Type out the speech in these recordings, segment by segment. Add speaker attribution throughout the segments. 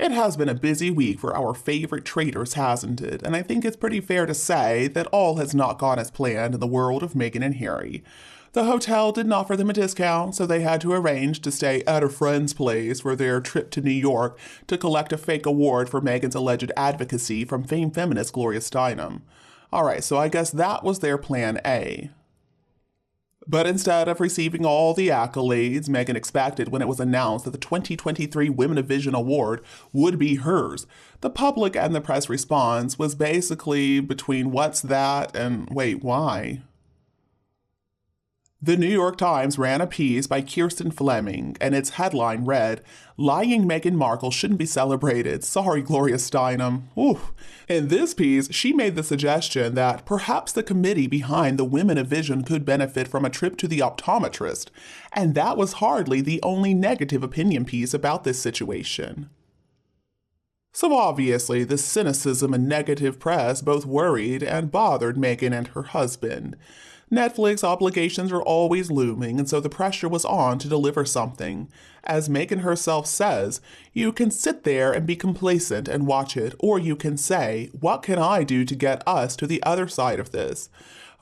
Speaker 1: It has been a busy week for our favorite traders, hasn't it? And I think it's pretty fair to say that all has not gone as planned in the world of Meghan and Harry. The hotel didn't offer them a discount, so they had to arrange to stay at a friend's place for their trip to New York to collect a fake award for Meghan's alleged advocacy from famed feminist Gloria Steinem. Alright, so I guess that was their plan A. But instead of receiving all the accolades Meghan expected when it was announced that the 2023 Women of Vision Award would be hers, the public and the press response was basically between what's that and wait, why? The New York Times ran a piece by Kirsten Fleming, and its headline read, "Lying Meghan Markle shouldn't be celebrated. Sorry, Gloria Steinem." Oof. In this piece, she made the suggestion that perhaps the committee behind the Women of Vision could benefit from a trip to the optometrist, and that was hardly the only negative opinion piece about this situation. So obviously, the cynicism and negative press both worried and bothered Meghan and her husband. Netflix obligations are always looming, and so the pressure was on to deliver something. As Meghan herself says, you can sit there and be complacent and watch it, or you can say, what can I do to get us to the other side of this?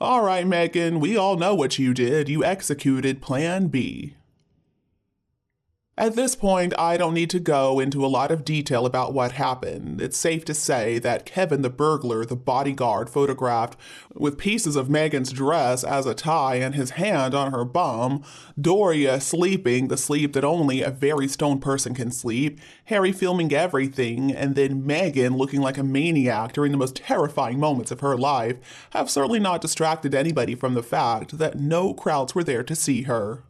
Speaker 1: All right, Meghan, we all know what you did. You executed Plan B. At this point, I don't need to go into a lot of detail about what happened. It's safe to say that Kevin the burglar, the bodyguard photographed with pieces of Meghan's dress as a tie and his hand on her bum, Doria sleeping the sleep that only a very stoned person can sleep, Harry filming everything, and then Meghan looking like a maniac during the most terrifying moments of her life have certainly not distracted anybody from the fact that no crowds were there to see her.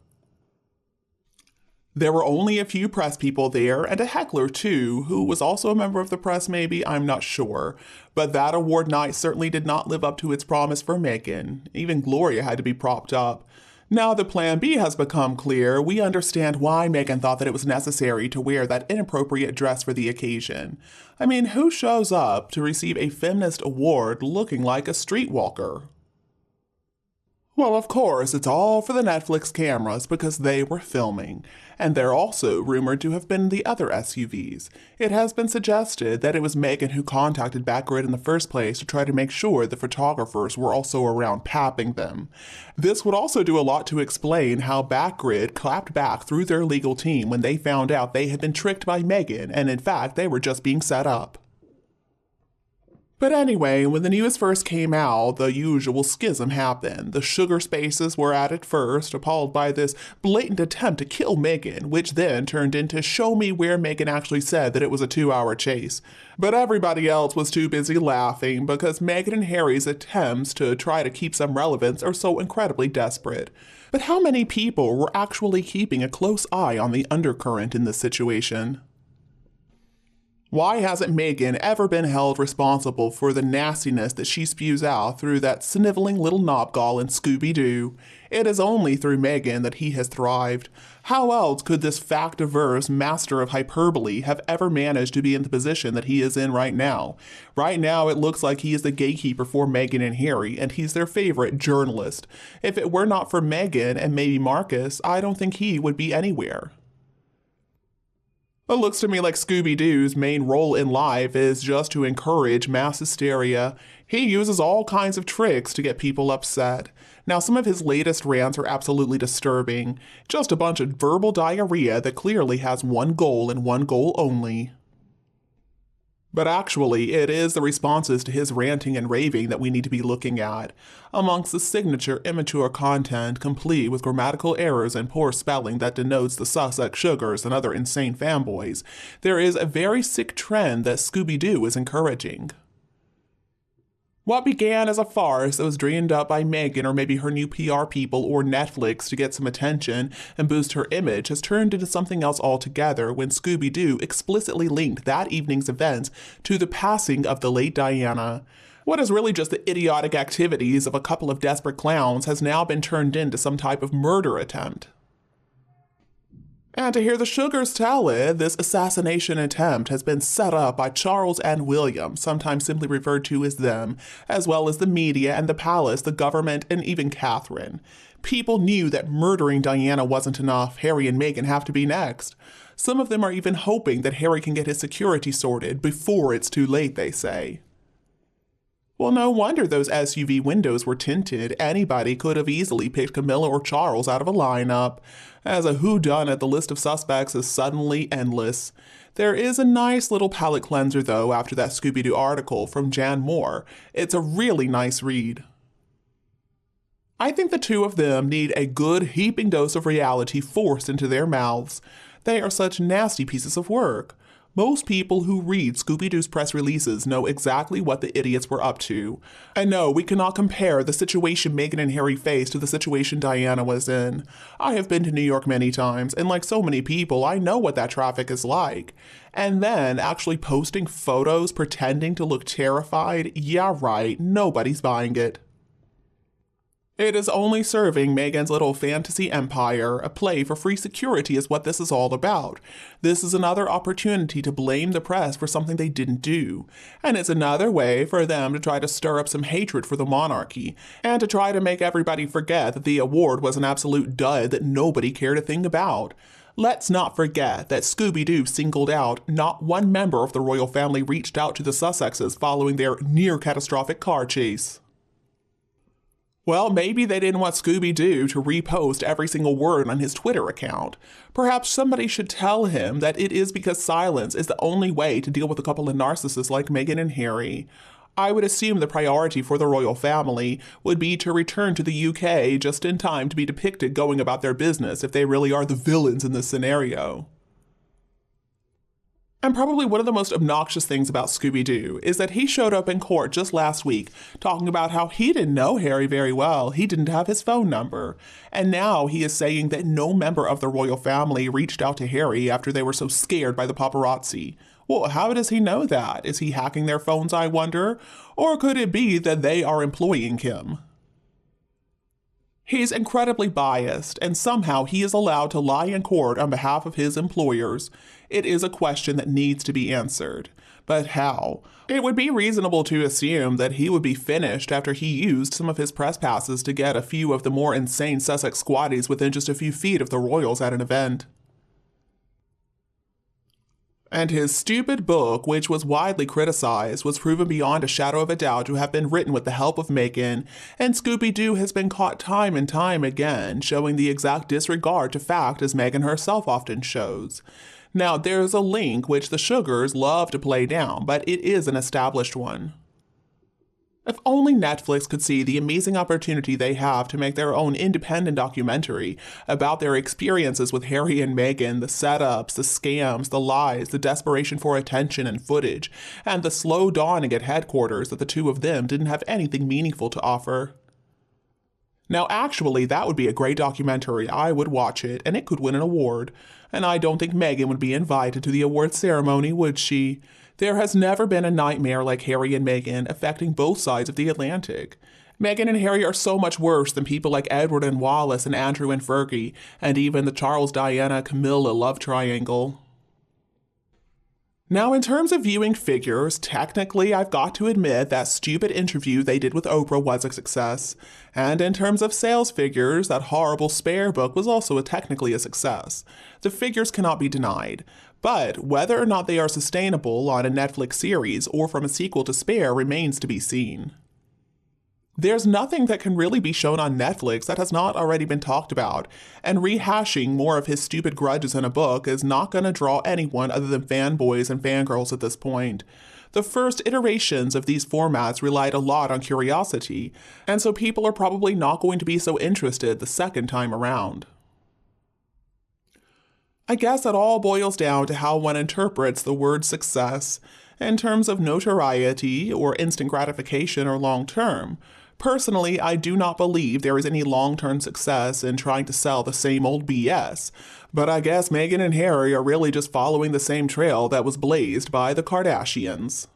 Speaker 1: There were only a few press people there, and a heckler too, who was also a member of the press maybe, I'm not sure. But that award night certainly did not live up to its promise for Meghan. Even Gloria had to be propped up. Now that Plan B has become clear, we understand why Meghan thought that it was necessary to wear that inappropriate dress for the occasion. I mean, who shows up to receive a feminist award looking like a streetwalker? Well, of course, it's all for the Netflix cameras because they were filming, and they're also rumored to have been the other SUVs. It has been suggested that it was Meghan who contacted Backgrid in the first place to try to make sure the photographers were also around papping them. This would also do a lot to explain how Backgrid clapped back through their legal team when they found out they had been tricked by Meghan, and in fact, they were just being set up. But anyway, when the news first came out, the usual schism happened. The sugar spaces were at it first, appalled by this blatant attempt to kill Meghan, which then turned into show me where Meghan actually said that it was a 2-hour chase. But everybody else was too busy laughing because Meghan and Harry's attempts to try to keep some relevance are so incredibly desperate. But how many people were actually keeping a close eye on the undercurrent in this situation? Why hasn't Meghan ever been held responsible for the nastiness that she spews out through that sniveling little knobgall in Scooby-Doo? It is only through Meghan that he has thrived. How else could this fact-averse master of hyperbole have ever managed to be in the position that he is in right now? Right now, it looks like he is the gatekeeper for Meghan and Harry, and he's their favorite journalist. If it were not for Meghan and maybe Marcus, I don't think he would be anywhere. It looks to me like Scooby-Doo's main role in life is just to encourage mass hysteria. He uses all kinds of tricks to get people upset. Now, some of his latest rants are absolutely disturbing. Just a bunch of verbal diarrhea that clearly has one goal and one goal only. But actually, it is the responses to his ranting and raving that we need to be looking at. Amongst the signature immature content, complete with grammatical errors and poor spelling that denotes the Sussex Sugars and other insane fanboys, there is a very sick trend that Scooby-Doo is encouraging. What began as a farce that was dreamed up by Meghan or maybe her new PR people or Netflix to get some attention and boost her image has turned into something else altogether when Scooby-Doo explicitly linked that evening's events to the passing of the late Diana. What is really just the idiotic activities of a couple of desperate clowns has now been turned into some type of murder attempt. And to hear the Sugars tell it, this assassination attempt has been set up by Charles and William, sometimes simply referred to as them, as well as the media and the palace, the government, and even Catherine. People knew that murdering Diana wasn't enough. Harry and Meghan have to be next. Some of them are even hoping that Harry can get his security sorted before it's too late, they say. Well, no wonder those SUV windows were tinted. Anybody could have easily picked Camilla or Charles out of a lineup. As a whodunit, the list of suspects is suddenly endless. There is a nice little palate cleanser, though, after that Scooby-Doo article from Jan Moore. It's a really nice read. I think the two of them need a good heaping dose of reality forced into their mouths. They are such nasty pieces of work. Most people who read Scooby-Doo's press releases know exactly what the idiots were up to. And no, we cannot compare the situation Meghan and Harry faced to the situation Diana was in. I have been to New York many times, and like so many people, I know what that traffic is like. And then actually posting photos pretending to look terrified, yeah right, nobody's buying it. It is only serving Meghan's little fantasy empire. A play for free security is what this is all about. This is another opportunity to blame the press for something they didn't do. And it's another way for them to try to stir up some hatred for the monarchy, and to try to make everybody forget that the award was an absolute dud that nobody cared a thing about. Let's not forget that Scooby-Doo singled out not one member of the royal family reached out to the Sussexes following their near-catastrophic car chase. Well, maybe they didn't want Scooby-Doo to repost every single word on his Twitter account. Perhaps somebody should tell him that it is because silence is the only way to deal with a couple of narcissists like Meghan and Harry. I would assume the priority for the royal family would be to return to the UK just in time to be depicted going about their business if they really are the villains in this scenario. And probably one of the most obnoxious things about Scooby-Doo is that he showed up in court just last week talking about how he didn't know Harry very well, he didn't have his phone number, and now he is saying that no member of the royal family reached out to Harry after they were so scared by the paparazzi. Well, how does he know that? Is he hacking their phones, I wonder? Or could it be that they are employing him? He's incredibly biased, and somehow he is allowed to lie in court on behalf of his employers. It is a question that needs to be answered. But how? It would be reasonable to assume that he would be finished after he used some of his press passes to get a few of the more insane Sussex squaddies within just a few feet of the royals at an event. And his stupid book, which was widely criticized, was proven beyond a shadow of a doubt to have been written with the help of Meghan, and Scooby-Doo has been caught time and time again, showing the exact disregard to fact as Meghan herself often shows. Now, there's a link which the Sugars love to play down, but it is an established one. If only Netflix could see the amazing opportunity they have to make their own independent documentary about their experiences with Harry and Meghan, the setups, the scams, the lies, the desperation for attention and footage, and the slow dawning at headquarters that the two of them didn't have anything meaningful to offer. Now, actually, that would be a great documentary. I would watch it, and it could win an award. And I don't think Meghan would be invited to the award ceremony, would she? There has never been a nightmare like Harry and Meghan affecting both sides of the Atlantic. Meghan and Harry are so much worse than people like Edward and Wallace and Andrew and Fergie, and even the Charles, Diana, Camilla love triangle. Now, in terms of viewing figures, technically I've got to admit that stupid interview they did with Oprah was a success. And in terms of sales figures, that horrible Spare book was also technically a success. The figures cannot be denied. But whether or not they are sustainable on a Netflix series or from a sequel to Spare remains to be seen. There's nothing that can really be shown on Netflix that has not already been talked about, and rehashing more of his stupid grudges in a book is not going to draw anyone other than fanboys and fangirls at this point. The first iterations of these formats relied a lot on curiosity, and so people are probably not going to be so interested the second time around. I guess it all boils down to how one interprets the word success, in terms of notoriety or instant gratification or long-term. Personally, I do not believe there is any long-term success in trying to sell the same old BS, but I guess Meghan and Harry are really just following the same trail that was blazed by the Kardashians.